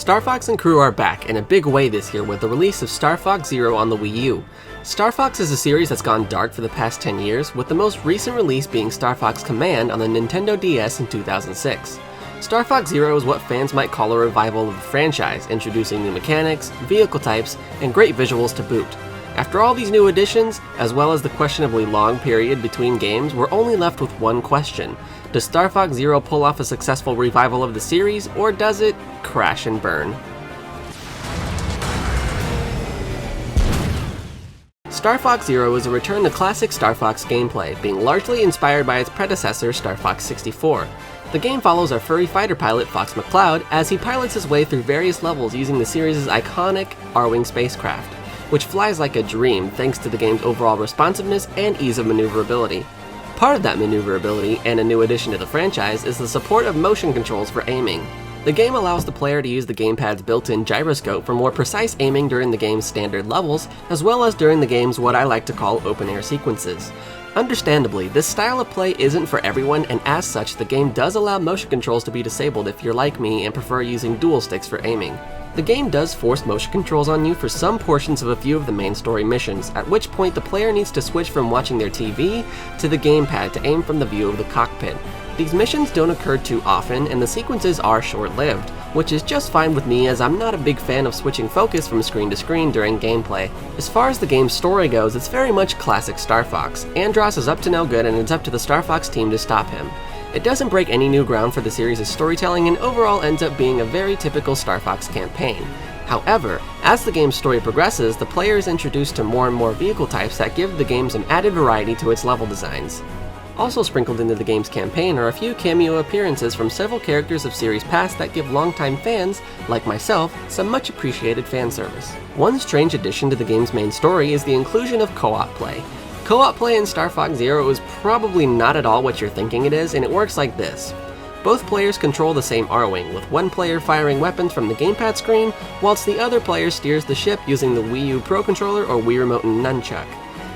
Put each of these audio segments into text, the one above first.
Star Fox and crew are back in a big way this year with the release of Star Fox Zero on the Wii U. Star Fox is a series that's gone dark for the past 10 years, with the most recent release being Star Fox Command on the Nintendo DS in 2006. Star Fox Zero is what fans might call a revival of the franchise, introducing new mechanics, vehicle types, and great visuals to boot. After all these new additions, as well as the questionably long period between games, we're only left with one question. Does Star Fox Zero pull off a successful revival of the series, or does it crash and burn? Star Fox Zero is a return to classic Star Fox gameplay, being largely inspired by its predecessor, Star Fox 64. The game follows our furry fighter pilot Fox McCloud as he pilots his way through various levels using the series' iconic R-Wing spacecraft, which flies like a dream thanks to the game's overall responsiveness and ease of maneuverability. Part of that maneuverability, and a new addition to the franchise, is the support of motion controls for aiming. The game allows the player to use the gamepad's built-in gyroscope for more precise aiming during the game's standard levels, as well as during the game's what I like to call open-air sequences. Understandably, this style of play isn't for everyone, and as such, the game does allow motion controls to be disabled if you're like me and prefer using dual sticks for aiming. The game does force motion controls on you for some portions of a few of the main story missions, at which point the player needs to switch from watching their TV to the gamepad to aim from the view of the cockpit. These missions don't occur too often, and the sequences are short-lived, which is just fine with me as I'm not a big fan of switching focus from screen to screen during gameplay. As far as the game's story goes, it's very much classic Star Fox. Andross is up to no good, and it's up to the Star Fox team to stop him. It doesn't break any new ground for the series' storytelling and overall ends up being a very typical Star Fox campaign. However, as the game's story progresses, the player is introduced to more and more vehicle types that give the game some added variety to its level designs. Also sprinkled into the game's campaign are a few cameo appearances from several characters of series past that give longtime fans, like myself, some much appreciated fan service. One strange addition to the game's main story is the inclusion of co-op play. Co-op play in Star Fox Zero is probably not at all what you're thinking it is, and it works like this. Both players control the same R-Wing, with one player firing weapons from the gamepad screen, whilst the other player steers the ship using the Wii U Pro Controller or Wii Remote and Nunchuck.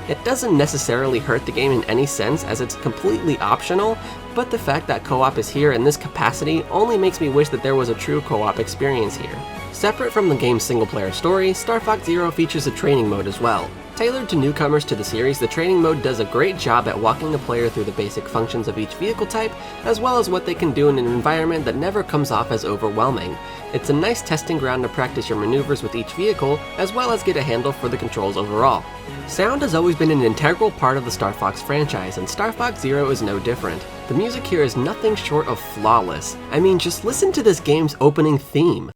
It doesn't necessarily hurt the game in any sense, as it's completely optional, but the fact that co-op is here in this capacity only makes me wish that there was a true co-op experience here. Separate from the game's single-player story, Star Fox Zero features a training mode as well. Tailored to newcomers to the series, the training mode does a great job at walking the player through the basic functions of each vehicle type, as well as what they can do in an environment that never comes off as overwhelming. It's a nice testing ground to practice your maneuvers with each vehicle, as well as get a handle for the controls overall. Sound has always been an integral part of the Star Fox franchise, and Star Fox Zero is no different. The music here is nothing short of flawless. I mean, just listen to this game's opening theme.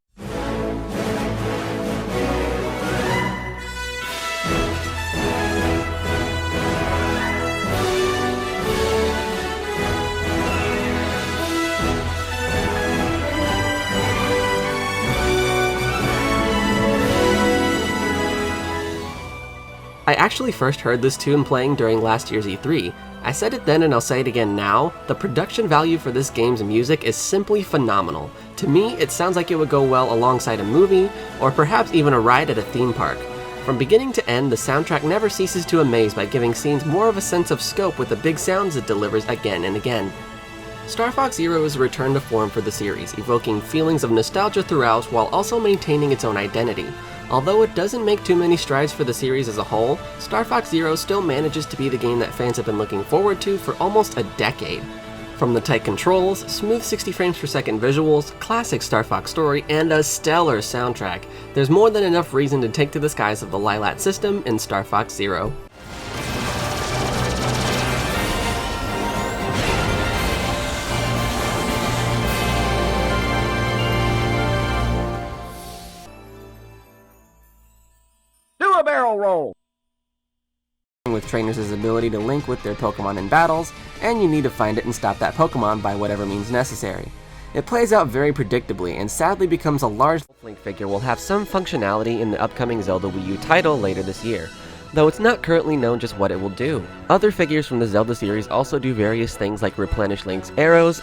I actually first heard this tune playing during last year's E3. I said it then and I'll say it again now, the production value for this game's music is simply phenomenal. To me, it sounds like it would go well alongside a movie, or perhaps even a ride at a theme park. From beginning to end, the soundtrack never ceases to amaze by giving scenes more of a sense of scope with the big sounds it delivers again and again. Star Fox Zero is a return to form for the series, evoking feelings of nostalgia throughout while also maintaining its own identity. Although it doesn't make too many strides for the series as a whole, Star Fox Zero still manages to be the game that fans have been looking forward to for almost a decade. From the tight controls, smooth 60 frames per second visuals, classic Star Fox story, and a stellar soundtrack, there's more than enough reason to take to the skies of the Lilat system in Star Fox Zero. Barrel roll! With trainers' ability to link with their Pokemon in battles, and you need to find it and stop that Pokemon by whatever means necessary. It plays out very predictably, and sadly becomes a large Link figure will have some functionality in the upcoming Zelda Wii U title later this year, though it's not currently known just what it will do. Other figures from the Zelda series also do various things like replenish Link's arrows,